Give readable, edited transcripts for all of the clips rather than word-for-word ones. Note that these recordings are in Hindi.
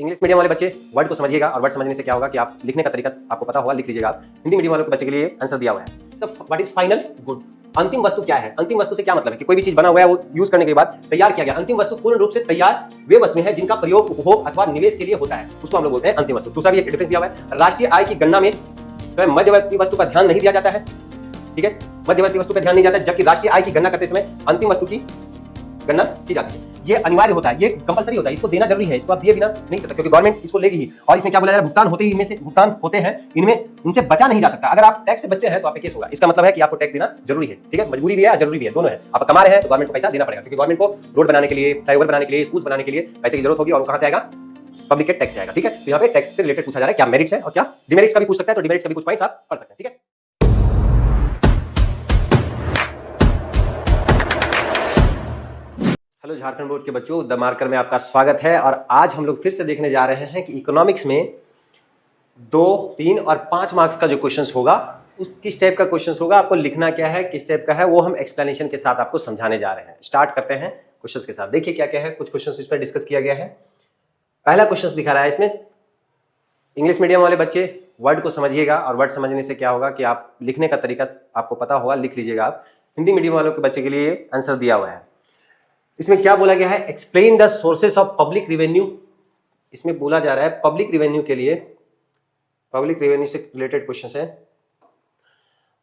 इंग्लिश मीडियम वाले बच्चे वर्ड को समझिएगा और वर्ड समझने से क्या होगा कि आप लिखने का तरीका आपको पता होगा, लिख लीजिएगा आप। हिंदी मीडियम वालों के बच्चे के लिए आंसर दिया हुआ है। तो व्हाट इज फाइनल गुड? अंतिम वस्तु क्या है? अंतिम वस्तु से क्या मतलब है कि कोई भी चीज बना हुआ है वो यूज करने के बाद तैयार किया गया। अंतिम वस्तु पूर्ण रूप से तैयार वे वस्तुएं हैं जिनका प्रयोग उपभोग अथवा निवेश के लिए होता है, उसको हम लोग बोलते हैं अंतिम वस्तु। दूसरा भी एक डिफरेंस दिया हुआ है। राष्ट्रीय आय की गणना में मध्यवर्ती वस्तु का ध्यान नहीं दिया जाता है, ठीक है, मध्यवर्ती वस्तु का ध्यान नहीं जाता है, जबकि राष्ट्रीय आय की गणना करते समय अंतिम वस्तु की गणना की जाती है। ये अनिवार्य होता है, ये कंपलसरी होता है, इसको देना जरूरी है, इसको आप दिए बिना नहीं कर सकते क्योंकि गवर्नमेंट इसको लेगी ही। और इसमें क्या बोला जा रहा है, भुगतान होते ही इनमें से भुगतान होते हैं, इनमें इनसे बचा नहीं जा सकता। अगर आप टैक्स से बचते हैं तो आप पे केस होगा। इसका मतलब है कि आपको टैक्स देना जरूरी है, ठीक है, मजबूरी भी है, जरूरी भी है, दोनों है। आप कमा रहे हैं तो गवर्नमेंट को पैसा देना पड़ेगा क्योंकि गवर्नमेंट को रोड बनाने के लिए, फ्लाईओवर बनाने के लिए, स्कूल बनाने के लिए पैसे की जरूरत होगी और कहां से आएगा? पब्लिक के टैक्स से आएगा, ठीक है। तो यहाँ पे टैक्स से रिलेटेड पूछा जा रहा है क्या मेरिट्स है और क्या डिमेरिट्स का भी पूछ सकता है, तो डिमेरिट्स का भी कुछ पॉइंट्स आप पढ़ सकते हैं, ठीक है। हेलो झारखंड बोर्ड के बच्चों, द मार्कर में आपका स्वागत है। और आज हम लोग फिर से देखने जा रहे हैं कि इकोनॉमिक्स में 2, 3 और 5 मार्क्स का जो क्वेश्चंस होगा उस किस टाइप का क्वेश्चंस होगा, आपको लिखना क्या है, किस टाइप का है, वो हम एक्सप्लेनेशन के साथ आपको समझाने जा रहे हैं। स्टार्ट करते हैं क्वेश्चंस के साथ। देखिए क्या क्या है, कुछ क्वेश्चंस इस पर डिस्कस किया गया है। पहला क्वेश्चन दिखा रहा है इसमें, इंग्लिश मीडियम वाले बच्चे वर्ड को समझिएगा और वर्ड समझने से क्या होगा कि आप लिखने का तरीका आपको पता होगा, लिख लीजिएगा आप। हिंदी मीडियम वालों के बच्चे के लिए आंसर दिया हुआ है। इसमें क्या बोला गया है, explain the sources of public revenue. इसमें बोला जा रहा है पब्लिक रिवेन्यू के लिए, पब्लिक रिवेन्यू से रिलेटेड क्वेश्चन है।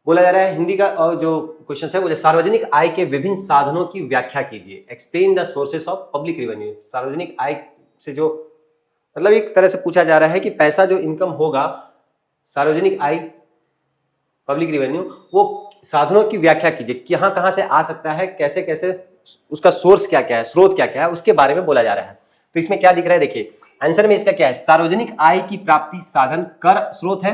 बोला जा रहा है हिंदी का जो क्वेश्चन है वो सार्वजनिक आय के विभिन्न साधनों की व्याख्या कीजिए। Explain the sources of public revenue. सार्वजनिक आय से जो मतलब एक तरह से पूछा जा रहा है कि पैसा जो इनकम होगा, सार्वजनिक आय पब्लिक रिवेन्यू, वो साधनों की व्याख्या कीजिए कि कहां से आ सकता है, कैसे कैसे, उसका सोर्स क्या क्या है, स्रोत क्या क्या है, उसके बारे में बोला जा रहा है। तो इसमें क्या दिख रहा है, देखिए आंसर में इसका क्या है, सार्वजनिक आय की प्राप्ति साधन कर स्रोत है,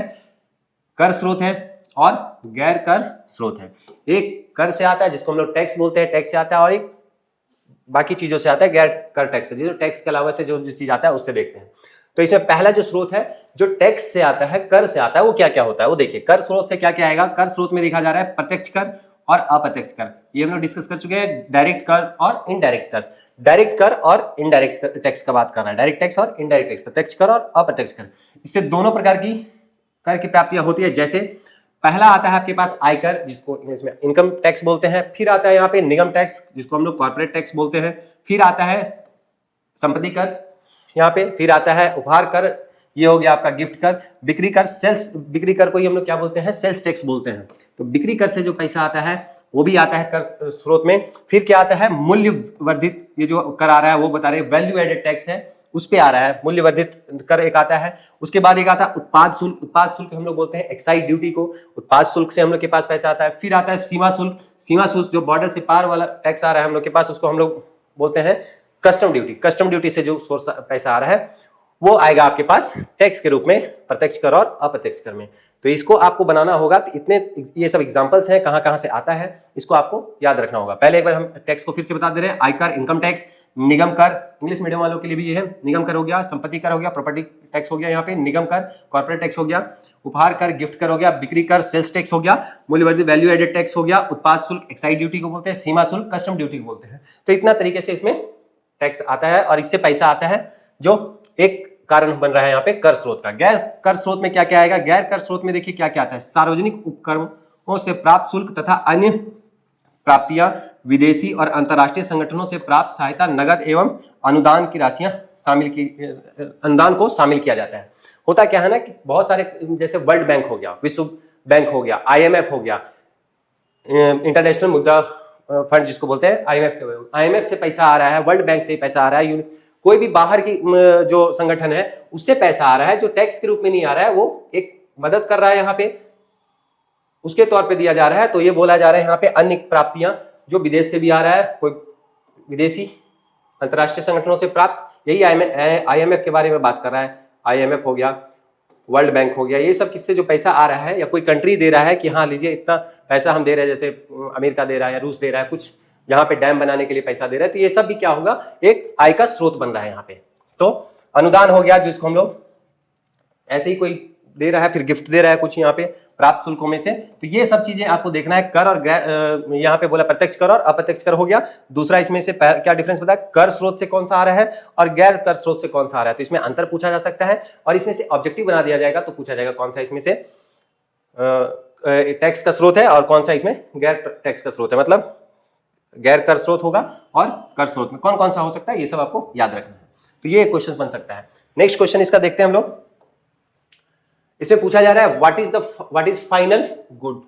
कर स्रोत है और गैर कर स्रोत है। एक कर से आता है जिसको हम लोग टैक्स बोलते हैं, टैक्स से आता है, और एक बाकी चीजों से आता है, गैर कर टैक्स से, जो टैक्स के अलावा से जो चीज आता है उससे देखते हैं। तो इसमें पहला जो स्रोत है जो टैक्स से आता है, कर से आता है, वो क्या क्या होता है वो देखिए। कर स्रोत से क्या क्या आएगा, कर स्रोत में देखा जा रहा है प्रत्यक्ष कर और अप्रत्यक्ष कर, ये हम लोग डिस्कस कर चुके हैं। डायरेक्ट कर और इनडायरेक्ट कर, डायरेक्ट कर और इनडायरेक्ट टैक्स का बात कर रहा है, डायरेक्ट टैक्स और इनडायरेक्ट टैक्स, प्रत्यक्ष कर और अप्रत्यक्ष कर। इससे दोनों प्रकार की कर की प्राप्तियां होती है। जैसे पहला आता है आपके पास आयकर, जिसको इंग्लिश में इनकम टैक्स बोलते हैं, फिर आता है यहाँ पे निगम टैक्स जिसको हम लोग कॉर्पोरेट टैक्स बोलते हैं, फिर आता है संपत्ति कर यहाँ पे, फिर आता है उपहार कर, ये हो गया आपका गिफ्ट कर, बिक्री कर, सेल्स, बिक्री कर को ही हम लोग क्या बोलते हैं, सेल्स टैक्स बोलते हैं। तो बिक्री कर से जो पैसा आता है वो भी आता है कर स्रोत में। फिर क्या आता है, मूल्य वर्धित, ये जो कर आ रहा है वो बता रहे वैल्यू एडेड टैक्स है, उस पे आ रहा है, मूल्य वर्धित कर एक आता है। उसके बाद एक आता है उत्पाद शुल्क, उत्पाद शुल्क हम लोग बोलते हैं एक्साइज ड्यूटी को, उत्पाद शुल्क से हम लोग के पास पैसा आता है। फिर आता है सीमा शुल्क, सीमा शुल्क जो बॉर्डर से पार वाला टैक्स आ रहा है हम लोग के पास, उसको हम लोग बोलते हैं कस्टम ड्यूटी। कस्टम ड्यूटी से जो सोर्स पैसा आ रहा है वो आएगा आपके पास टैक्स के रूप में, प्रत्यक्ष कर और अप्रत्यक्ष कर में। तो इसको आपको बनाना होगा। तो इतने ये सब एग्जांपल्स हैं कहां से आता है, इसको आपको याद रखना होगा। पहले एक बार हम टैक्स को फिर से बता दे रहे हैं, आयकर, इनकम टैक्स, निगम कर, इंग्लिश मीडियम वालों के लिए भी ये है, निगम कर हो गया, संपत्ति कर हो गया, प्रॉपर्टी टैक्स हो गया, यहाँ पे निगम कर, कॉर्पोरेट टैक्स हो गया, उपहार कर, गिफ्ट कर हो गया, बिक्री कर, सेल्स टैक्स हो गया, मूल्यवर्धित वैल्यू एडेड टैक्स हो गया, उत्पाद शुल्क एक्साइज ड्यूटी को बोलते हैं, सीमा शुल्क कस्टम ड्यूटी को बोलते हैं। तो इतना तरीके से इसमें टैक्स आता है और इससे पैसा आता है, जो एक कारण बन रहा है यहाँ पे कर स्रोत का। गैर कर स्रोत में क्या क्या आएगा, गैर कर स्रोत में देखिए क्या क्या आता है, सार्वजनिक उपक्रमों से प्राप्त शुल्क तथा अन्य प्राप्तियां, विदेशी और अंतर्राष्ट्रीय संगठनों से प्राप्त सहायता, नगद एवं अनुदान की राशियां अनुदान को शामिल किया जाता है। होता क्या है ना कि बहुत सारे, जैसे वर्ल्ड बैंक हो गया, विश्व बैंक हो गया, IMF हो गया, इंटरनेशनल मुद्रा फंड जिसको बोलते हैं, IMF से पैसा आ रहा है, वर्ल्ड बैंक से पैसा आ रहा है, कोई भी बाहर की जो संगठन है उससे पैसा आ रहा है, जो टैक्स के रूप में नहीं आ रहा है, वो एक मदद कर रहा है यहाँ पे, उसके तौर पे दिया जा रहा है। तो ये बोला जा रहा है यहाँ पे अन्य प्राप्तियां जो विदेश से भी आ रहा है, कोई विदेशी अंतर्राष्ट्रीय संगठनों से प्राप्त, यही IMF के बारे में बात कर रहा है। IMF हो गया, वर्ल्ड बैंक हो गया, ये सब किससे जो पैसा आ रहा है, या कोई कंट्री दे रहा है कि हाँ लीजिए इतना पैसा हम दे रहे हैं, जैसे अमेरिका दे रहा है या रूस दे रहा है, कुछ यहाँ पे डैम बनाने के लिए पैसा दे रहा है, तो ये सब भी क्या होगा, एक आय का स्रोत बन रहा है यहाँ पे। तो अनुदान हो गया जिसको हम लोग ऐसे ही कोई दे रहा है, फिर गिफ्ट दे रहा है कुछ यहाँ पे प्राप्त शुल्कों में से। तो ये सब चीजें आपको देखना है। कर और यहाँ पे बोला प्रत्यक्ष कर और अप्रत्यक्ष कर हो गया। दूसरा इसमें से क्या डिफरेंस बताया, कर स्रोत से कौन सा आ रहा है और गैर कर स्रोत से कौन सा आ रहा है। तो इसमें अंतर पूछा जा सकता है और इसमें से ऑब्जेक्टिव बना दिया जाएगा तो पूछा जाएगा कौन सा इसमें से टैक्स का स्रोत है और कौन सा इसमें गैर टैक्स का स्रोत है, मतलब गैर कर स्रोत होगा और कर स्रोत में कौन कौन सा हो सकता है, ये सब आपको याद रखना है। तो ये क्वेश्चन बन सकता है। नेक्स्ट क्वेश्चन इसका देखते हैं हम लोग। इसमें पूछा जा रहा है व्हाट इज फाइनल गुड,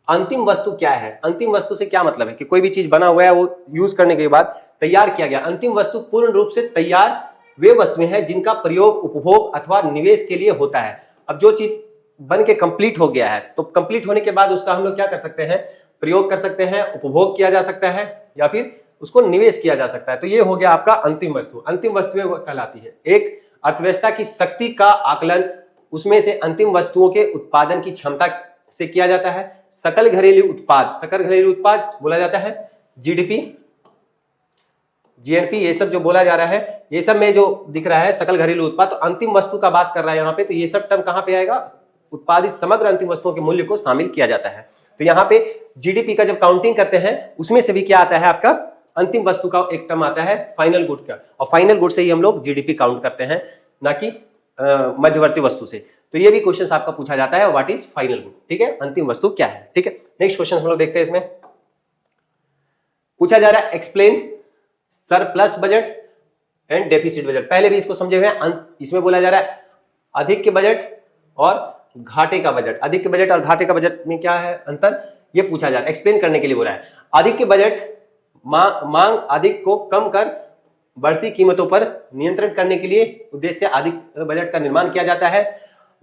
अंतिम वस्तु क्या है। अंतिम वस्तु से क्या मतलब है कि कोई भी चीज बना हुआ है वो यूज करने के बाद तैयार किया गया। अंतिम वस्तु पूर्ण रूप से तैयार वे वस्तुएं हैं जिनका प्रयोग उपभोग अथवा निवेश के लिए होता है। अब जो चीज बन के कंप्लीट हो गया है तो कंप्लीट होने के बाद उसका हम लोग क्या कर सकते हैं, प्रयोग कर सकते हैं, उपभोग किया जा सकता है या फिर उसको निवेश किया जा सकता है। तो ये हो गया आपका अंतिम वस्तु। अंतिम वस्तुएं कहलाती है, एक अर्थव्यवस्था की शक्ति का आकलन उसमें से अंतिम वस्तुओं के उत्पादन की क्षमता से किया जाता है। सकल घरेलू उत्पाद बोला जाता है, जीडीपी, जीएनपी, ये सब जो बोला जा रहा है, ये सब में जो दिख रहा है सकल घरेलू उत्पाद, तो अंतिम वस्तु का बात कर रहा है यहाँ पे। तो ये सब टर्म कहां पे आएगा, उत्पादित समग्र अंतिम वस्तुओं के मूल्य को शामिल किया जाता है। तो यहाँ पे जीडीपी का जब काउंटिंग करते हैं उसमें से भी क्या आता है आपका, अंतिम वस्तु का एक टर्म आता है फाइनल गुड का, और फाइनल गुड से ही हम लोग जीडीपी काउंट करते हैं, ना कि मध्यवर्ती वस्तु से। तो ये भी क्वेश्चन आपका पूछा जाता है, व्हाट इज फाइनल गुड, ठीक है, अंतिम वस्तु क्या है, ठीक है। नेक्स्ट क्वेश्चन हम लोग देखते हैं। इसमें पूछा जा रहा है explain surplus budget and deficit budget. पहले भी इसको समझे हुए हैं। इसमें बोला जा रहा है अधिक के बजट और घाटे का बजट। अधिक के बजट और घाटे का बजट में क्या है अंतर, ये पूछा जा रहा है, एक्सप्लेन करने के लिए बोला है। अधिक के बजट मांग अधिक को कम कर बढ़ती कीमतों पर नियंत्रण करने के लिए उद्देश्य से अधिक बजट का निर्माण किया जाता है।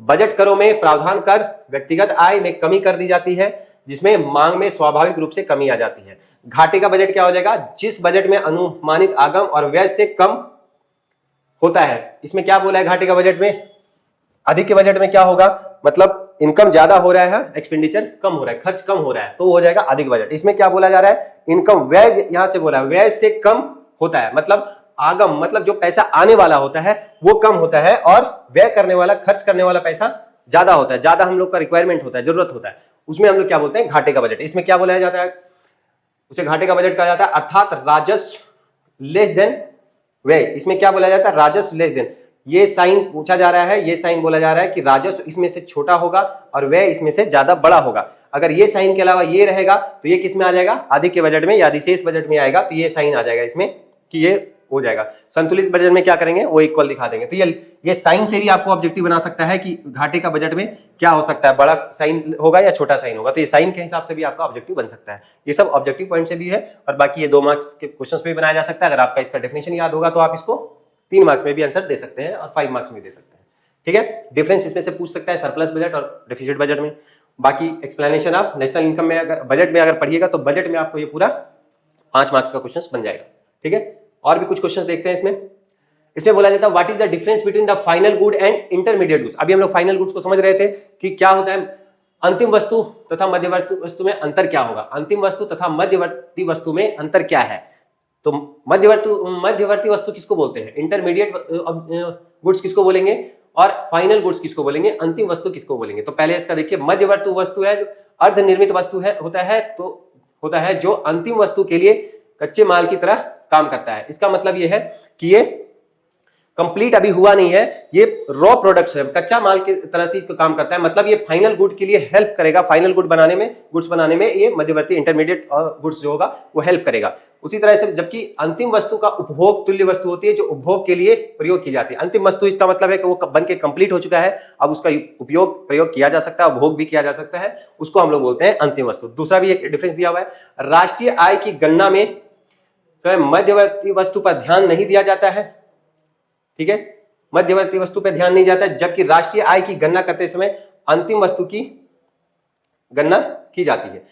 बजट करों में प्रावधान कर व्यक्तिगत आय में कमी कर दी जाती है, जिसमें मांग में स्वाभाविक रूप से कमी आ जाती है। घाटे का बजट क्या हो जाएगा, जिस बजट में अनुमानित आगम और व्यय से कम होता है। इसमें क्या बोला है घाटे का बजट में, अधिक के बजट में क्या होगा, मतलब इनकम ज्यादा हो रहा है, एक्सपेंडिचर कम हो रहा है, खर्च कम हो रहा है, तो हो जाएगा अधिक बजट। इसमें क्या बोला जा रहा है, इनकम व्यय, यहां से बोला है व्यय से कम होता है, मतलब आगम मतलब जो पैसा आने वाला होता है वो कम होता है और व्यय करने वाला, खर्च करने वाला पैसा ज्यादा होता है, ज्यादा हम लोग का रिक्वायरमेंट होता है, जरूरत होता है, उसमें हम लोग क्या बोलते हैं घाटे का बजट। इसमें क्या बोला जाता है, उसे घाटे का बजट कहा जाता है, अर्थात राजस्व लेस देन व्यय। इसमें क्या बोला जाता है, राजस्व लेस देन। ये साइन पूछा जा रहा है, ये साइन बोला जा रहा है कि राजस्व इसमें से छोटा होगा और व्यय इसमें से ज्यादा बड़ा होगा। अगर ये साइन के अलावा ये रहेगा तो ये किस में आ जाएगा, अधिक के बजट में या अधिशेष बजट में आएगा, तो ये साइन आ जाएगा इसमें कि ये हो जाएगा। संतुलित बजट में क्या करेंगे, वो इक्वल दिखा देंगे। तो ये साइन से भी आपको ऑब्जेक्टिव बना सकता है कि घाटे का बजट में क्या हो सकता है, बड़ा साइन होगा या छोटा साइन होगा। तो ये साइन के हिसाब से भी आपका ऑब्जेक्टिव बन सकता है। ये सब ऑब्जेक्टिव पॉइंट से भी है और बाकी ये 2 मार्क्स के क्वेश्चन पे भी बनाया जा सकता है। अगर आपका इसका डेफिनेशन याद होगा तो आप इसको 3 मार्क्स में भी आंसर दे सकते हैं और 5 मार्क्स में दे सकते हैं, ठीक है। डिफरेंस इसमें से पूछ सकता है सरप्लस बजट और डेफिसिट बजट में। बाकी एक्सप्लेनेशन आप नेशनल इनकम में अगर बजट में अगर पढ़िएगा तो बजट में आपको ये पूरा 5 मार्क्स का क्वेश्चन बन जाएगा, ठीक है। और भी कुछ क्वेश्चन देखते हैं। इसमें बोला जाता है what is the difference between the final good and intermediate goods. अभी हम लोग फाइनल गुड्स को समझ रहे थे कि क्या होता है, अंतिम वस्तु तथा मध्यवर्ती वस्तु में अंतर क्या होगा। अंतिम वस्तु तथा मध्यवर्ती वस्तु में अंतर क्या है, तो मध्यवर्ती वस्तु किसको बोलते हैं, इंटरमीडिएट गुड्स किसको बोलेंगे और फाइनल गुड्स किसको बोलेंगे, अंतिम वस्तु किसको बोलेंगे। तो पहले इसका देखिए, मध्यवर्ती वस्तु है अर्धनिर्मित वस्तु है, होता है जो अंतिम वस्तु के लिए कच्चे माल की तरह काम करता है। इसका मतलब यह है कि ये कंप्लीट अभी हुआ नहीं है, ये रॉ प्रोडक्ट्स है, कच्चा माल की तरह से इसको काम करता है। मतलब ये फाइनल गुड के लिए हेल्प करेगा, फाइनल गुड बनाने में, गुड्स बनाने में ये मध्यवर्ती इंटरमीडिएट गुड्स जो होगा वो हेल्प करेगा। उसी तरह से जबकि अंतिम वस्तु का उपभोग तुल्य वस्तु होती है जो उपभोग के लिए प्रयोग की जाती है। अंतिम वस्तु इसका मतलब है कि वो बन के कंप्लीट हो चुका है, अब उसका उपयोग प्रयोग किया जा सकता है, उपभोग भी किया जा सकता है, उसको हम लोग बोलते हैं अंतिम वस्तु। दूसरा भी एक डिफरेंस दिया हुआ है, राष्ट्रीय आय की गणना में मध्यवर्ती वस्तु पर ध्यान नहीं दिया जाता है, ठीक है, मध्यवर्ती वस्तु पर ध्यान नहीं जाता है, जबकि राष्ट्रीय आय की गणना करते समय अंतिम वस्तु की गणना की जाती है।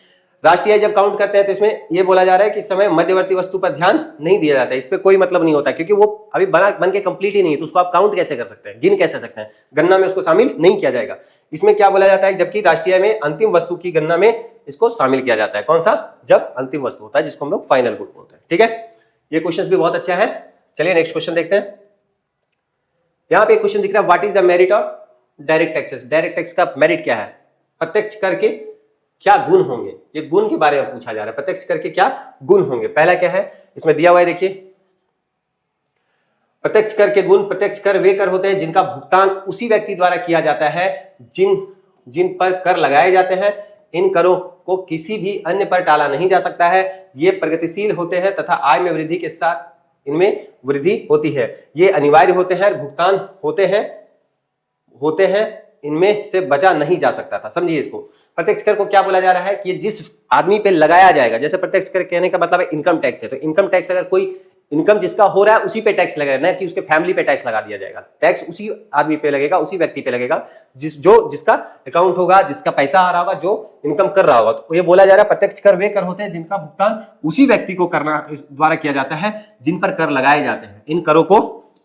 राष्ट्रीय आय जब काउंट करते हैं तो इसमें यह बोला जा रहा है कि इस समय मध्यवर्ती वस्तु पर ध्यान नहीं दिया जाता है, इस पे कोई मतलब नहीं होता क्योंकि वो अभी बन के कंप्लीट ही नहीं है, तो उसको आप काउंट कैसे कर सकते हैं, गिन कैसे सकते हैं, गणना में उसको शामिल नहीं किया जाएगा। इसमें क्या बोला जाता है, जबकि राष्ट्रीय आय में अंतिम वस्तु की गणना में इसको शामिल किया जाता है। कौन सा, जब अंतिम वस्तु होता है, जिसको हम लोग फाइनल गुड बोलते हैं, ठीक है। ये क्वेश्चन भी बहुत अच्छा है। चलिए नेक्स्ट क्वेश्चन देखते हैं। यहां पे एक क्वेश्चन दिख रहा है, what is the merit of direct taxes. Direct tax का मेरिट क्या है? प्रत्यक्ष कर के क्या गुण होंगे, ये गुण के बारे में पूछा जा रहा है। प्रत्यक्ष कर के क्या गुण होंगे? पहला क्या है इसमें दिया हुआ है, देखिए प्रत्यक्ष कर के गुण। प्रत्यक्ष कर वे कर होते हैं जिनका भुगतान उसी व्यक्ति द्वारा किया जाता है जिन पर कर लगाए जाते हैं। इन करों को किसी भी अन्य पर टाला नहीं जा सकता है। ये प्रगतिशील होते हैं तथा आय में वृद्धि के साथ इनमें वृद्धि होती है। ये अनिवार्य होते हैं, भुगतान होते हैं, इनमें से बचा नहीं जा सकता था। समझिए इसको, प्रत्यक्ष कर को क्या बोला जा रहा है कि जिस आदमी पे लगाया जाएगा, जैसे प्रत्यक्ष कर कहने का मतलब है इनकम टैक्स है, तो इनकम टैक्स अगर कोई इनकम जिसका हो रहा है उसी पे टैक्स लगेगा, ना कि उसके फैमिली पे टैक्स लगा दिया जाएगा। टैक्स उसी आदमी पे लगेगा, उसी व्यक्ति पे लगेगा जिसका अकाउंट होगा, जिसका पैसा आ रहा होगा, जो इनकम कर रहा होगा। तो ये बोला जा रहा है प्रत्यक्ष कर वे कर होते हैं जिनका भुगतान उसी व्यक्ति को करना द्वारा किया जाता है जिन पर कर लगाए जाते हैं। इन करों को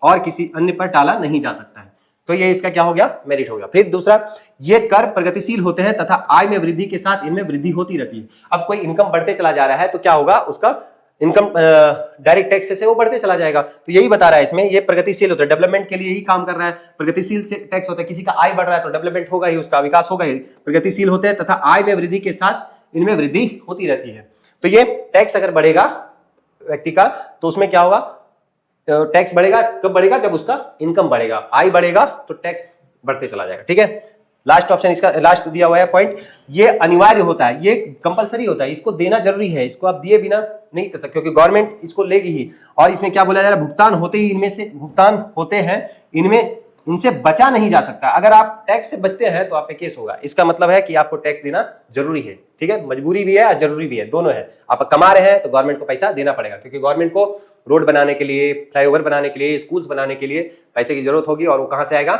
और किसी अन्य पर टाला नहीं जा सकता है। तो ये इसका क्या हो गया? मेरिट हो गया। फिर दूसरा, ये कर प्रगतिशील होते हैं तथा आय में वृद्धि के साथ इनमें वृद्धि होती रहती है। अब कोई इनकम बढ़ते चला जा रहा है तो क्या होगा? उसका इनकम डायरेक्ट टैक्स से वो बढ़ते चला जाएगा। तो यही बता रहा है इसमें, ये प्रगतिशील होता है, डेवलपमेंट के लिए ही काम कर रहा है। प्रगतिशील से टैक्स होता है, किसी का आय बढ़ रहा है तो डेवलपमेंट होगा ही, उसका विकास होगा ही। प्रगतिशील होते हैं तथा आय में वृद्धि के साथ इनमें वृद्धि होती रहती है। तो ये टैक्स अगर बढ़ेगा व्यक्ति का तो उसमें क्या होगा? टैक्स बढ़ेगा। कब बढ़ेगा? जब उसका इनकम बढ़ेगा। आय बढ़ेगा तो टैक्स बढ़ते चला जाएगा। ठीक है, लास्ट ऑप्शन इसका लास्ट दिया हुआ है पॉइंट, ये अनिवार्य होता है, ये कंपलसरी होता है, इसको देना जरूरी है, इसको आप दिए बिना नहीं कर सकते क्योंकि गवर्नमेंट इसको लेगी ही। और इसमें क्या बोला जा रहा है? भुगतान होते ही इनमें से भुगतान होते हैं, इनमें इनसे बचा नहीं जा सकता। अगर आप टैक्स से बचते हैं तो आप पे केस होगा। इसका मतलब है कि आपको टैक्स देना जरूरी है। ठीक है, मजबूरी भी है और जरूरी भी है, दोनों है। आप कमा रहे हैं तो गवर्नमेंट को पैसा देना पड़ेगा क्योंकि गवर्नमेंट को रोड बनाने के लिए, फ्लाईओवर बनाने के लिए, स्कूल्स बनाने के लिए पैसे की जरूरत होगी और वो कहां से आएगा?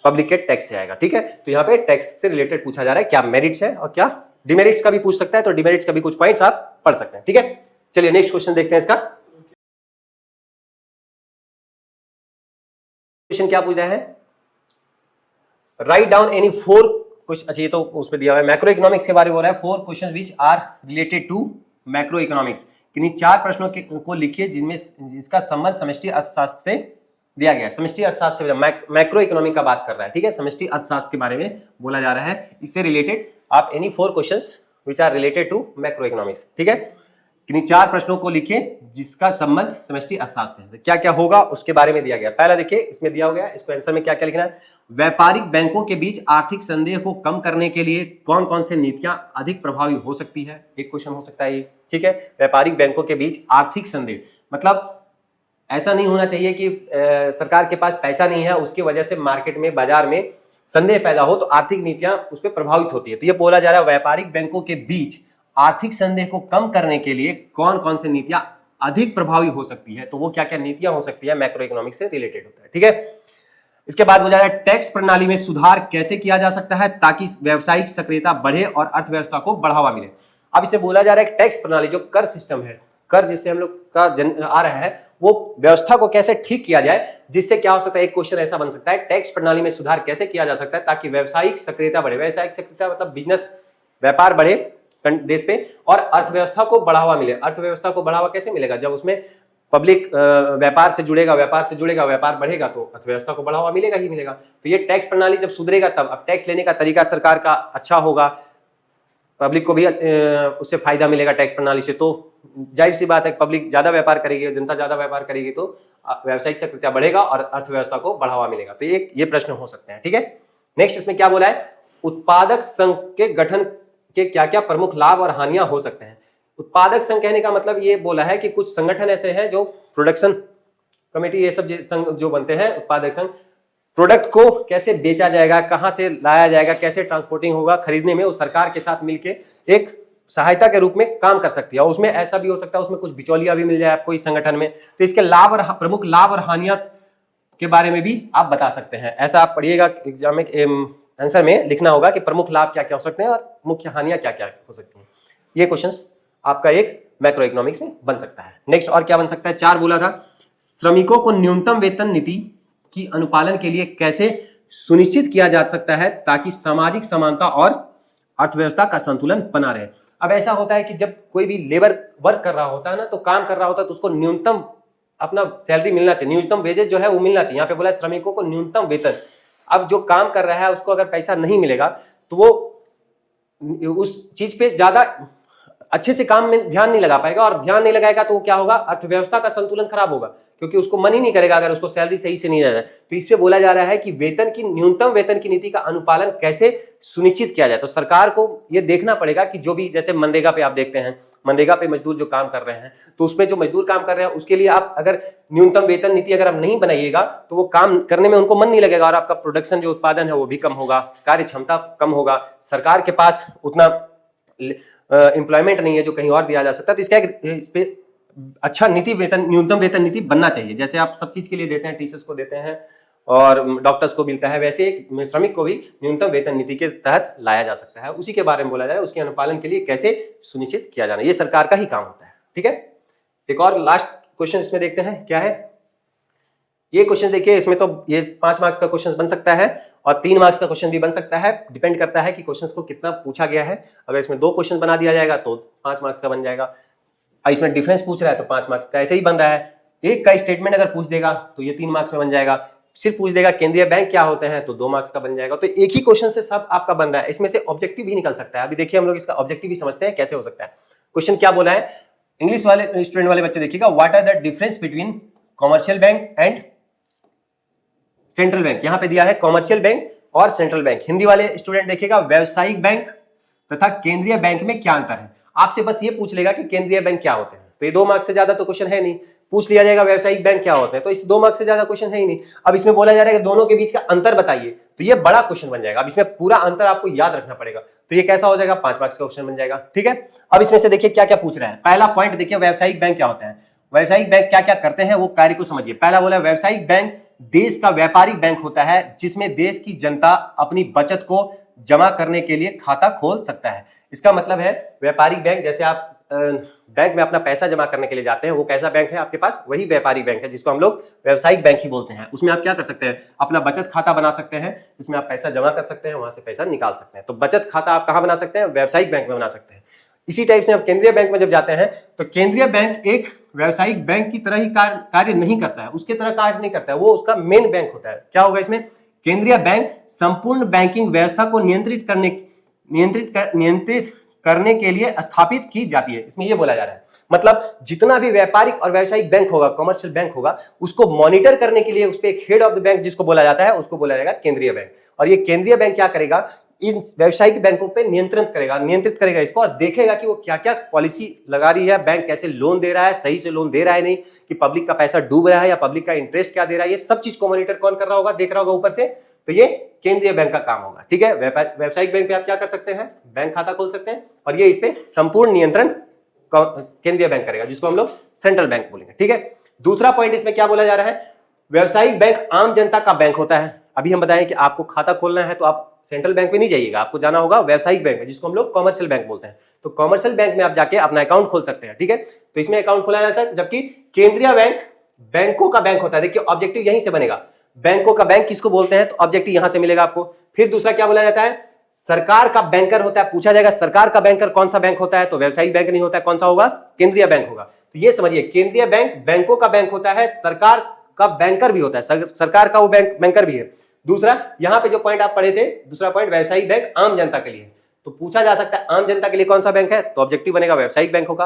पब्लिक के टैक्स से आएगा। ठीक है, तो यहाँ पे टैक्स से रिलेटेड पूछा जा रहा है, क्या मेरिट्स है और क्या डिमेरिट्स का भी पूछ सकता है, तो डिमेरिट्स का भी कुछ पॉइंट्स आप पढ़ सकते हैं। ठीक है, चलिए नेक्स्ट क्वेश्चन देखते हैं। इसका क्वेश्चन क्या पूछा है? Write down any 4 question. अच्छा, ये तो उसमें दिया हुआ है, मैक्रो इकोनॉमिक्स के बारे में बोल रहा है। 4 question which are related to macro economics. किन्हीं 4 प्रश्नों को लिखिए जिसका संबंध समष्टि अर्थशास्त्र से दिया गया है। समष्टि अर्थशास्त्र से मैक्रो इकोनॉमिक का बात कर रहा है। ठीक है, समष्टि अर्थशास्त्र के बारे में बोला जा रहा है। इससे रिलेटेड आप any 4 questions which are related to macro economics. ठीक है, किन्हीं 4 प्रश्नों को लिखिए जिसका संबंध समष्टि अर्थशास्त्र से। क्या क्या होगा उसके बारे में दिया गया। पहला देखिए, इसमें दिया हो गया, इसको आंसर में क्या क्या लिखना है? व्यापारिक बैंकों के बीच आर्थिक संदेह को कम करने के लिए कौन कौन से नीतियां अधिक प्रभावी हो सकती है? एक क्वेश्चन हो सकता है ये। ठीक है, व्यापारिक बैंकों के बीच आर्थिक संदेह मतलब ऐसा नहीं होना चाहिए कि सरकार के पास पैसा नहीं है, उसकी वजह से मार्केट में, बाजार में संदेह पैदा हो तो आर्थिक नीतियां उस पर प्रभावित होती है। तो ये बोला जा रहा है व्यापारिक बैंकों के बीच आर्थिक संदेह को कम करने के लिए कौन कौन से नीतियां अधिक प्रभावी हो सकती है, तो वो क्या क्या नीतियां हो सकती है, मैक्रो इकोनॉमिक्स से रिलेटेड होता है। ठीक है, इसके बाद बोला जा रहा है टैक्स प्रणाली में सुधार कैसे किया जा सकता है ताकि व्यावसायिक सक्रियता बढ़े और अर्थव्यवस्था को बढ़ावा मिले। अब इसे बोला जा रहा है टैक्स प्रणाली, जो कर सिस्टम है, कर जिससे हम लोग का आ रहा है, वो व्यवस्था को कैसे ठीक किया जाए, जिससे क्या हो सकता है? एक क्वेश्चन ऐसा बन सकता है, टैक्स प्रणाली में सुधार कैसे किया जा सकता है ताकि व्यावसायिक सक्रियता बढ़े। व्यावसायिक सक्रियता मतलब बिजनेस, व्यापार बढ़े देश पे और अर्थव्यवस्था को बढ़ावा मिले। अर्थव्यवस्था को बढ़ावा कैसे मिलेगा? जब उसमें पब्लिक व्यापार से जुड़ेगा, व्यापार बढ़ेगा तो अर्थव्यवस्था को बढ़ावा मिलेगा ही मिलेगा। तो ये टैक्स प्रणाली जब सुधरेगा तब। अब टैक्स लेने का तरीका सरकार का अच्छा होगा, पब्लिक को भी उससे फायदा मिलेगा टैक्स प्रणाली से, तो जाहिर सी बात है पब्लिक ज्यादा व्यापार करेगी, जनता ज्यादा व्यापार करेगी तो व्यावसायिक सक्रियता बढ़ेगा और अर्थव्यवस्था को बढ़ावा मिलेगा। तो ये प्रश्न हो सकते हैं। ठीक है, नेक्स्ट इसमें क्या बोला है? उत्पादक संघ के गठन के क्या क्या प्रमुख लाभ और हानियां हो सकते हैं। उत्पादक संघ कहने का मतलब ये बोला है कि कुछ संगठन ऐसे हैं जो प्रोडक्शन कमेटी, ये सब संघ जो बनते हैं, उत्पादक संघ, प्रोडक्ट को कैसे बेचा जाएगा, कहां से लाया जाएगा, कैसे ट्रांसपोर्टिंग होगा, खरीदने में वो सरकार के साथ मिलके एक सहायता के रूप में काम कर सकती है। और उसमें ऐसा भी हो सकता है उसमें कुछ बिचौलिया भी मिल जाए आपको इस संगठन में। तो इसके लाभ और प्रमुख लाभ और हानियां के बारे में भी आप बता सकते हैं। ऐसा आप पढ़िएगा, एग्जाम में आंसर में लिखना होगा कि प्रमुख लाभ क्या क्या हो सकते हैं और मुख्य हानियां क्या क्या हो सकती हैं। ये क्वेश्चन आपका एक मैक्रो इकोनॉमिक्स में बन सकता है। नेक्स्ट और क्या बन सकता है? 4 बोला था, श्रमिकों को न्यूनतम वेतन नीति की अनुपालन के लिए कैसे सुनिश्चित किया जा सकता है ताकि सामाजिक समानता और अर्थव्यवस्था का संतुलन बना रहे। अब ऐसा होता है कि जब कोई भी लेबर वर्क कर रहा होता है ना, तो काम कर रहा होता है, तो उसको न्यूनतम अपना सैलरी मिलना चाहिए, न्यूनतम वेजेस जो है वो मिलना चाहिए। यहाँ पे बोला श्रमिकों को न्यूनतम वेतन। अब जो काम कर रहा है उसको अगर पैसा नहीं मिलेगा तो वो उस चीज पे ज्यादा अच्छे से काम में ध्यान नहीं लगा पाएगा, और ध्यान नहीं लगाएगा तो क्या होगा, अर्थव्यवस्था का संतुलन खराब होगा, क्योंकि उसको मन ही नहीं करेगा अगर उसको सैलरी सही से नहीं जाए। तो इस पे बोला जा रहा है कि न्यूनतम वेतन की नीति का अनुपालन कैसे सुनिश्चित किया जाए। तो सरकार को ये देखना पड़ेगा कि जो भी, जैसे मनरेगा पे आप देखते हैं, मनरेगा पे मजदूर जो काम कर रहे हैं, तो उसमें जो मजदूर काम कर रहे हैं उसके लिए आप अगर न्यूनतम वेतन नीति अगर आप नहीं बनाइएगा तो वो काम करने में उनको मन नहीं लगेगा, और आपका प्रोडक्शन जो उत्पादन है वो भी कम होगा, कार्य क्षमता कम होगा, सरकार के पास उतना एम्प्लॉयमेंट नहीं है जो कहीं और दिया जा सकता है। तो इसका इस पे अच्छा नीति, न्यूनतम वेतन नीति बनना चाहिए। जैसे आप सब चीज के लिए देते हैं, टीचर्स को देते हैं और डॉक्टर्स को मिलता है, वैसे एक श्रमिक को भी न्यूनतम वेतन नीति के तहत लाया जा सकता है। उसी के बारे में बोला जा रहा है, उसके अनुपालन के लिए कैसे सुनिश्चित किया जाना, ये सरकार का ही काम होता है। ठीक है, एक और लास्ट क्वेश्चन इसमें देखते हैं क्या है। ये क्वेश्चन देखिए, इसमें तो ये 5 मार्क्स का क्वेश्चन बन सकता है और 3 मार्क्स का क्वेश्चन भी बन सकता है, डिपेंड करता है कि क्वेश्चंस को कितना पूछा गया है। अगर इसमें 2 क्वेश्चन बना दिया जाएगा तो 5 मार्क्स का बन जाएगा, और इसमें डिफरेंस पूछ रहा है तो 5 मार्क्स का ऐसे ही बन रहा है। एक का स्टेटमेंट अगर पूछ देगा तो ये 3 मार्क्स में बन जाएगा, सिर्फ पूछ देगा केंद्रीय बैंक क्या होते हैं तो 2 मार्क्स का बन जाएगा। तो एक ही क्वेश्चन से सब आपका बन रहा है, इसमें से ऑब्जेक्टिव भी निकल सकता है। अभी देखिए हम लोग इसका ऑब्जेक्टिव भी समझते हैं कैसे हो सकता है। क्वेश्चन क्या बोला है, इंग्लिश वाले स्टूडेंट वाले बच्चे देखिएगा, what are the difference between commercial bank and central bank. यहां पे दिया है कॉमर्शियल बैंक और सेंट्रल बैंक। हिंदी वाले स्टूडेंट देखिएगा, व्यावसायिक बैंक तथा केंद्रीय बैंक में क्या अंतर है। आपसे बस ये पूछ लेगा कि केंद्रीय बैंक क्या होते हैं, तो ये 2 मार्क्स से ज्यादा तो क्वेश्चन है नहीं। पूछ लिया जाएगा व्यावसायिक बैंक क्या होते हैं, तो इस 2 मार्क्स से ज्यादा क्वेश्चन है ही नहीं। अब इसमें बोला जा रहा है कि दोनों के बीच का अंतर बताइए, तो ये बड़ा क्वेश्चन बन जाएगा। अब इसमें पूरा अंतर आपको याद रखना पड़ेगा, तो ये कैसा हो जाएगा, 5 मार्क्स का क्वेश्चन बन जाएगा। ठीक है, अब इसमें से देखिए क्या क्या पूछ रहा है। पहला पॉइंट देखिए, व्यावसायिक बैंक क्या होता है, व्यावसायिक बैंक क्या क्या करते हैं वो कार्य को समझिए। पहला बोला, व्यावसायिक बैंक देश का व्यापारिक बैंक होता है जिसमें देश की जनता अपनी बचत को जमा करने के लिए खाता खोल सकता है। इसका मतलब है व्यापारिक बैंक, जैसे आप बैंक में अपना पैसा जमा करने के लिए जाते हैं, वो कैसा बैंक है आपके पास, वही व्यापारिक बैंक है जिसको हम लोग व्यावसायिक बैंक ही बोलते हैं। उसमें आप क्या कर सकते हैं, अपना बचत खाता बना सकते हैं, जिसमें आप पैसा जमा कर सकते हैं, वहां से पैसा निकाल सकते हैं। तो बचत खाता आप कहां बना सकते हैं, व्यावसायिक बैंक में बना सकते हैं। इसी टाइप से आप केंद्रीय बैंक में जब जाते हैं तो केंद्रीय बैंक एक व्यावसायिक बैंक की तरह ही कार्य नहीं करता है, उसके तरह कार्य नहीं करता है, वो उसका मेन बैंक होता है। क्या होगा इसमें, केंद्रीय बैंक संपूर्ण बैंकिंग व्यवस्था को नियंत्रित करने के लिए स्थापित की जाती है। इसमें यह बोला जा रहा है, मतलब जितना भी व्यापारिक और व्यावसायिक बैंक होगा, कमर्शियल बैंक होगा, उसको मॉनिटर करने के लिए उस पे एक हेड ऑफ द बैंक जिसको बोला जाता है, उसको बोला जाएगा केंद्रीय बैंक। और ये केंद्रीय बैंक क्या करेगा, इन व्यावसायिक बैंकों पे नियंत्रित करेगा इसको, और देखेगा कि वो क्या क्या पॉलिसी लगा रही है, बैंक कैसे लोन दे रहा है, सही से लोन दे रहा है नहीं, कि पब्लिक का पैसा डूब रहा है या पब्लिक का इंटरेस्ट क्या दे रहा है, ये सब चीज को मॉनिटर कौन कर रहा होगा, देख रहा होगा ऊपर से। तो ये केंद्रीय बैंक का काम होगा। ठीक है, व्यावसायिक बैंक पे आप क्या कर सकते हैं, बैंक खाता खोल सकते हैं, और ये इस पे संपूर्ण नियंत्रण केंद्रीय बैंक करेगा, जिसको हम लोग सेंट्रल बैंक बोलेंगे। ठीक है, दूसरा पॉइंट इसमें क्या बोला जा रहा है, व्यावसायिक बैंक आम जनता का बैंक होता है। अभी हम बताएं कि आपको खाता खोलना है तो आप सेंट्रल बैंक में नहीं जाइएगा, आपको जाना होगा व्यावसायिक बैंक में, जिसको हम लोग कॉमर्शियल बैंक बोलते हैं। तो कॉमर्शियल बैंक में आप जाके अपना अकाउंट खोल सकते हैं। ठीक है, तो इसमें अकाउंट खोला जाता है, जबकि केंद्रीय बैंक बैंकों का बैंक होता है। देखिए ऑब्जेक्टिव यहीं से बनेगा, बैंकों का बैंक किसको बोलते हैं, तो ऑब्जेक्टिव यहां से मिलेगा आपको। फिर दूसरा क्या बोला जाता है, सरकार का बैंकर होता है। पूछा जाएगा सरकार का बैंकर कौन सा बैंक होता है, तो व्यावसायिक बैंक नहीं होता है, कौन सा होगा, केंद्रीय बैंक होगा। तो ये समझिए, केंद्रीय बैंक बैंकों का बैंक होता है, सरकार का बैंकर भी होता है, सरकार का वो बैंकर भी है। दूसरा यहां पे जो पॉइंट आप पढ़े थे, दूसरा पॉइंट, व्यावसायिक बैंक आम जनता के लिए, तो पूछा जा सकता है आम जनता के लिए कौन सा बैंक है, तो ऑब्जेक्टिव बनेगा व्यावसायिक बैंक होगा।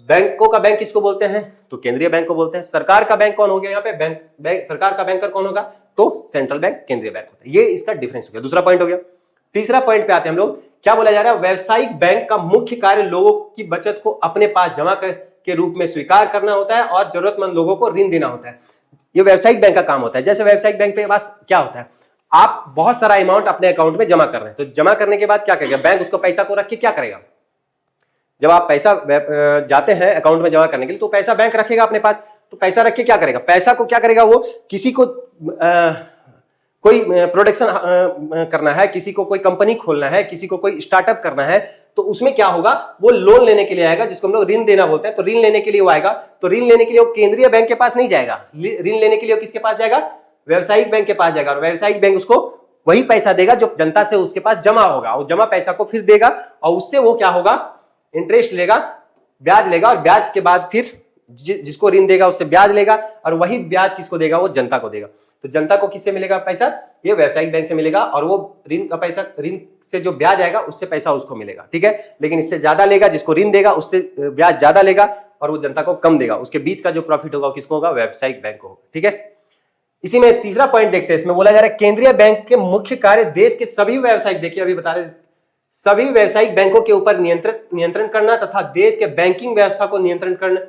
बैंकों का बैंक किसको बोलते हैं, तो केंद्रीय बैंक को बोलते हैं। सरकार का बैंक कौन हो गया यहाँ पे, बैंक सरकार का बैंकर कौन होगा, तो सेंट्रल बैंक केंद्रीय बैंक होता है। ये इसका डिफरेंस हो गया, दूसरा पॉइंट हो गया। तीसरा पॉइंट पे आते हैं हम लोग, क्या बोला जा रहा है, व्यावसायिक बैंक का मुख्य कार्य लोगों की बचत को अपने पास जमा के रूप में स्वीकार करना होता है और जरूरतमंद लोगों को ऋण देना होता है। ये व्यावसायिक बैंक का काम होता है। जैसे व्यावसायिक बैंक पे पास क्या होता है, आप बहुत सारा अमाउंट अपने अकाउंट में जमा कर रहे हैं, तो जमा करने के बाद क्या करेगा बैंक, उसको पैसा को रख के क्या करेगा, जब आप पैसा जाते हैं अकाउंट में जमा करने के लिए, तो पैसा बैंक रखेगा अपने पास, तो पैसा रख के क्या करेगा, पैसा को क्या करेगा, वो किसी को कोई प्रोडक्शन करना है, किसी को कोई कंपनी खोलना है, किसी को कोई स्टार्टअप करना है, तो उसमें क्या होगा, वो लोन लेने के लिए आएगा, जिसको हम लोग ऋण देना बोलते हैं। तो ऋण लेने के लिए वो आएगा, तो ऋण लेने के लिए वो केंद्रीय बैंक के पास नहीं जाएगा, ऋण लेने के लिए वो किसके पास जाएगा, व्यावसायिक बैंक के पास जाएगा, और व्यावसायिक बैंक उसको वही पैसा देगा जो जनता से उसके पास जमा होगा, वो जमा पैसा को फिर देगा, और उससे वो क्या होगा, इंटरेस्ट लेगा, ब्याज लेगा, और ब्याज के बाद फिर जिसको ऋण देगा उससे ब्याज लेगा और वही ब्याज किसको देगा, वो जनता को देगा। तो जनता को किससे मिलेगा पैसा, ये व्यावसायिक बैंक से मिलेगा और वो ऋण का पैसा, ऋण से जो ब्याज आएगा उससे पैसा उसको मिलेगा, ठीक है। लेकिन इससे ज्यादा लेगा, जिसको ऋण देगा उससे ब्याज ज्यादा लेगा और वो जनता को कम देगा, उसके बीच का जो प्रॉफिट होगा किसको होगा, व्यावसायिक बैंक को होगा, ठीक है। इसी में तीसरा पॉइंट देखते हैं, इसमें बोला जा रहा है केंद्रीय बैंक के मुख्य कार्य देश के सभी व्यावसायिक, देखिए अभी बता रहे सभी व्यावसायिक बैंकों के ऊपर नियंत्रण करना तथा देश के बैंकिंग व्यवस्था को नियंत्रण करना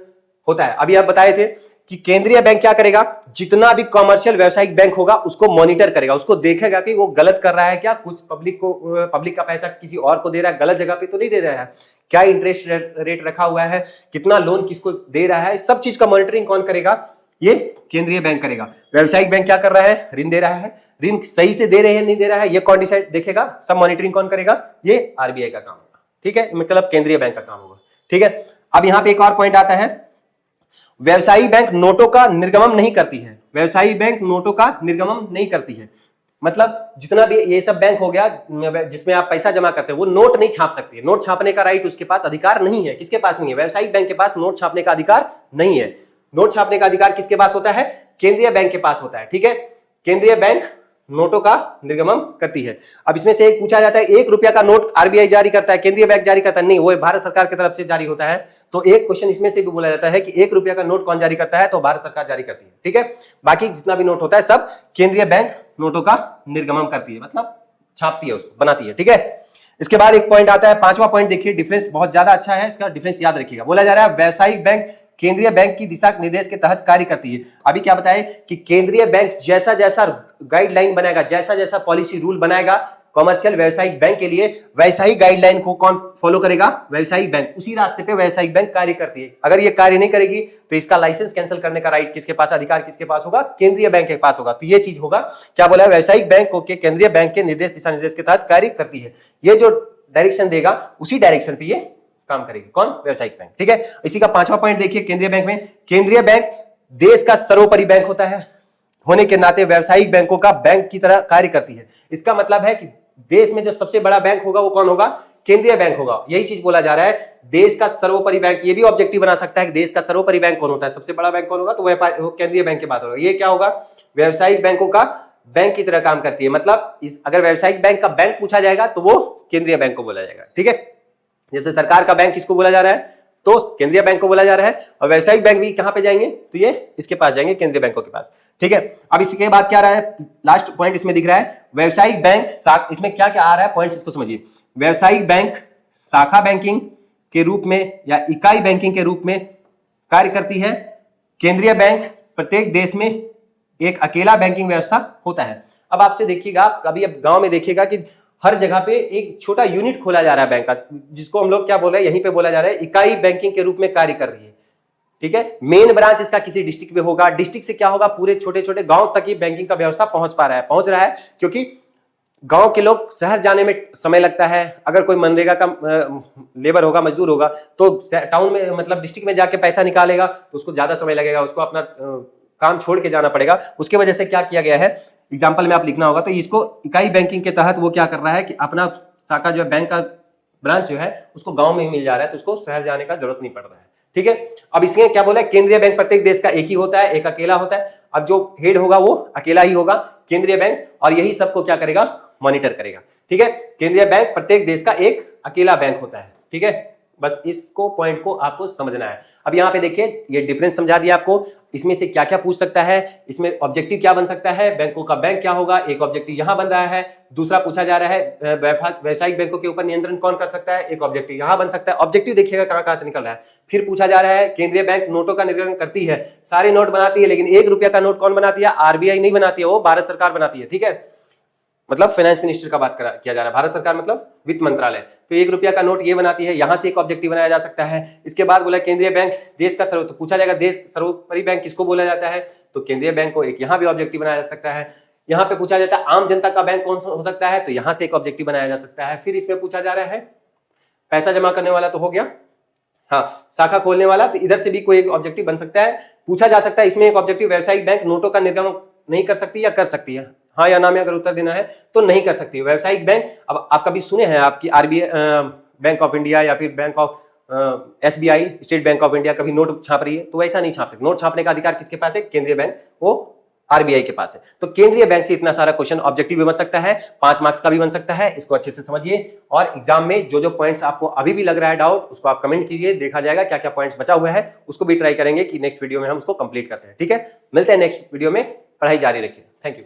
होता है। अभी आप बताए थे कि केंद्रीय बैंक क्या करेगा, जितना भी कॉमर्शियल व्यावसायिक बैंक होगा उसको मॉनिटर करेगा, उसको देखेगा कि वो गलत कर रहा है क्या, कुछ पब्लिक का पैसा किसी और को दे रहा है, गलत जगह पे तो नहीं दे रहा है, क्या इंटरेस्ट रेट रखा हुआ है, कितना लोन किसको दे रहा है, सब चीज का मॉनिटरिंग कौन करेगा, ये केंद्रीय बैंक करेगा। व्यावसायिक बैंक क्या कर रहा है, ऋण दे रहा है, ऋण सही से दे रहे हैं नहीं दे रहा है, ये कौन डिसाइड देखेगा, सब मॉनिटरिंग कौन करेगा, ये आरबीआई का काम होगा, ठीक है, मतलब केंद्रीय बैंक का काम होगा, ठीक है। अब यहाँ पे एक और पॉइंट आता है, व्यावसायिक बैंक नोटों का निर्गमन नहीं करती है, व्यावसायिक बैंक नोटों का निर्गमन नहीं करती है, मतलब जितना भी ये सब बैंक हो गया जिसमें आप पैसा जमा करते हैं वो नोट नहीं छाप सकती है, नोट छापने का राइट उसके पास अधिकार नहीं है, किसके पास नहीं है, व्यावसायिक बैंक के पास नोट छापने का अधिकार नहीं है। नोट छापने का अधिकार किसके पास होता है, केंद्रीय बैंक के पास होता है, ठीक है। केंद्रीय बैंक नोटों का निर्गमन करती है। अब इसमें से एक पूछा जाता है, 1 रुपया का नोट आरबीआई जारी करता है, केंद्रीय बैंक जारी करता है, नहीं, वो भारत सरकार की तरफ से जारी होता है। तो एक क्वेश्चन इसमें से भी बोला जाता है कि 1 रुपया का नोट कौन जारी करता है, तो भारत सरकार जारी करती है, ठीक है। बाकी जितना भी नोट होता है सब केंद्रीय बैंक नोटों का निर्गमन करती है, मतलब छापती है, उसको बनाती है, ठीक है। इसके बाद एक पॉइंट आता है, 5वां पॉइंट देखिए, डिफरेंस बहुत ज्यादा अच्छा है, इसका डिफरेंस याद रखिएगा। बोला जा रहा है व्यावसायिक बैंक केंद्रीय बैंक की दिशा निर्देश के तहत कार्य करती है। अभी क्या बताएं कि केंद्रीय बैंक जैसा जैसा गाइडलाइन बनाएगा, जैसा जैसा पॉलिसी रूल बनाएगा कॉमर्शियल व्यावसायिक बैंक के लिए, वैसा ही गाइडलाइन को कौन फॉलो करेगा, व्यावसायिक बैंक, उसी रास्ते पे व्यावसायिक बैंक कार्य करती है। अगर ये कार्य नहीं करेगी तो इसका लाइसेंस कैंसिल करने का राइट किसके पास, अधिकार किसके पास होगा, केंद्रीय बैंक के पास होगा। तो ये चीज होगा, क्या बोला है, व्यावसायिक बैंक को केंद्रीय बैंक के निर्देश दिशा निर्देश के तहत कार्य करती है। ये जो डायरेक्शन देगा उसी डायरेक्शन पे ये काम करेगी, कौन, व्यावसायिक बैंक, ठीक है। इसी का 5वां पॉइंट देखिए, केंद्रीय बैंक में, केंद्रीय बैंक देश का सर्वोपरि बैंक होता है, होने के नाते व्यावसायिक बैंकों का बैंक की तरह कार्य करती है। इसका मतलब है कि देश में जो सबसे बड़ा बैंक होगा वो कौन होगा, केंद्रीय बैंक होगा। यही चीज बोला जा रहा है, देश का सर्वोपरि बैंक, ये भी ऑब्जेक्टिव बना सकता है कि देश का सर्वोपरि बैंक कौन होता है, सबसे बड़ा बैंक कौन होगा, तो वो केंद्रीय बैंक की बात होगा। ये क्या होगा, व्यावसायिक बैंकों का बैंक की तरह काम करती है, मतलब अगर व्यावसायिक बैंक का बैंक पूछा जाएगा तो वो केंद्रीय बैंक को बोला जाएगा, ठीक है। जैसे सरकार का बैंक किसको बोला जा रहा है, तो केंद्रीय बैंक को बोला जा रहा है, और व्यावसायिक बैंक भी कहां पे जाएंगे, तो ये इसके पास जाएंगे, केंद्रीय बैंकों के पास, ठीक है। अब इसके बाद क्या रहा है, लास्ट पॉइंट इसमें दिख रहा है, व्यावसायिक बैंक, इसमें क्या क्या आ रहा है पॉइंट्स, इसको समझिए। व्यावसायिक बैंक शाखा बैंकिंग के रूप में या इकाई बैंकिंग के रूप में कार्य करती है। केंद्रीय बैंक प्रत्येक देश में एक अकेला बैंकिंग व्यवस्था होता है। अब आपसे देखिएगा, कभी अब गांव में देखिएगा कि हर जगह पे एक छोटा यूनिट खोला जा रहा है बैंक का, जिसको हम लोग क्या बोल रहे हैं, यहीं पे बोला जा रहा है इकाई बैंकिंग के रूप में कार्य कर रही है, ठीक है। मेन ब्रांच इसका किसी डिस्ट्रिक्ट में होगा, डिस्ट्रिक्ट से क्या होगा, पूरे छोटे छोटे गांव तक ही बैंकिंग का व्यवस्था पहुंच रहा है, क्योंकि गांव के लोग शहर जाने में समय लगता है। अगर कोई मनरेगा का लेबर होगा, मजदूर होगा, तो टाउन में मतलब डिस्ट्रिक्ट में जाके पैसा निकालेगा तो उसको ज्यादा समय लगेगा, उसको अपना काम छोड़ के जाना पड़ेगा। उसके वजह से क्या किया गया है, एग्जाम्पल में आप लिखना होगा, तो इसको इकाई बैंकिंग के तहत वो क्या कर रहा है कि अपना शाखा जो है, बैंक का ब्रांच जो है उसको गांव में ही मिल जा रहा है, तो उसको शहर जाने का जरूरत नहीं पड़ रहा है, ठीक है। अब इसमें क्या बोला है, केंद्रीय बैंक प्रत्येक देश का एक ही होता है, एक अकेला होता है। अब जो हेड होगा वो अकेला ही होगा, केंद्रीय बैंक, और यही सबको क्या करेगा, मॉनिटर करेगा, ठीक है। केंद्रीय बैंक प्रत्येक देश का एक अकेला बैंक होता है, ठीक है। बस इसको पॉइंट को आपको समझना है। अब यहाँ पे देखिए, ये डिफरेंस समझा दिया आपको, इसमें से क्या क्या पूछ सकता है, इसमें ऑब्जेक्टिव क्या बन सकता है, बैंकों का बैंक क्या होगा, एक ऑब्जेक्टिव यहाँ बन रहा है। दूसरा पूछा जा रहा है व्यावसायिक बैंकों के ऊपर नियंत्रण कौन कर सकता है, एक ऑब्जेक्टिव यहाँ बन सकता है। ऑब्जेक्टिव देखिएगा कहाँ कहाँ से निकल रहा है। फिर पूछा जा रहा है, केंद्रीय बैंक नोटों का निर्धारण करती है, सारे नोट बनाती है, लेकिन 1 रुपया का नोट कौन बनाती है, आरबीआई नहीं बनाती है, वो भारत सरकार बनाती है, ठीक है। मतलब फाइनेंस मिनिस्टर का बात किया जा रहा है, भारत सरकार मतलब वित्त मंत्रालय। तो 1 रुपया का नोट ये बनाती है, यहां से एक ऑब्जेक्टिव बनाया जा सकता है। इसके बाद बोला केंद्रीय बैंक देश का तो पूछा जाएगा देश सर्वोपरि बैंक किसको बोला जाता है, तो केंद्रीय बैंक को एक यहाँ भी ऑब्जेक्टिव बनाया जा सकता है। यहाँ पे पूछा जाता है आम जनता का बैंक कौन सा हो सकता है, तो यहाँ से एक ऑब्जेक्टिव बनाया जा सकता है। फिर इसमें पूछा जा रहा है पैसा जमा करने वाला, तो हो गया, हाँ, शाखा खोलने वाला, तो इधर से भी कोई एक ऑब्जेक्टिव बन सकता है। पूछा जा सकता है इसमें एक ऑब्जेक्टिव, व्यावसायिक बैंक नोटों का निर्गमन नहीं कर सकती या कर सकती है, हाँ या ना में अगर उत्तर देना है तो नहीं कर सकती व्यावसायिक बैंक। अब आप कभी सुने हैं आपकी आरबीआई, बैंक ऑफ इंडिया या फिर bank of SBI, state bank of India कभी नोट छाप रही है, तो ऐसा नहीं छाप सकते। नोट छापने का अधिकार किसके पास है? केंद्रीय बैंक, वो RBI के पास है। तो केंद्रीय बैंक से इतना सारा क्वेश्चन ऑब्जेक्टिव भी बन सकता है, 5 मार्क्स का भी बन सकता है। इसको अच्छे से समझिए और एग्जाम में जो जो पॉइंट्स आपको अभी भी लग रहा है डाउट, उसको आप कमेंट कीजिए, देखा जाएगा क्या क्या पॉइंट्स बचा हुआ है, उसको भी ट्राई करेंगे कि नेक्स्ट वीडियो में हम उसको कंप्लीट करते हैं। ठीक है, मिलते हैं नेक्स्ट वीडियो में, पढ़ाई जारी रखिए। Thank you.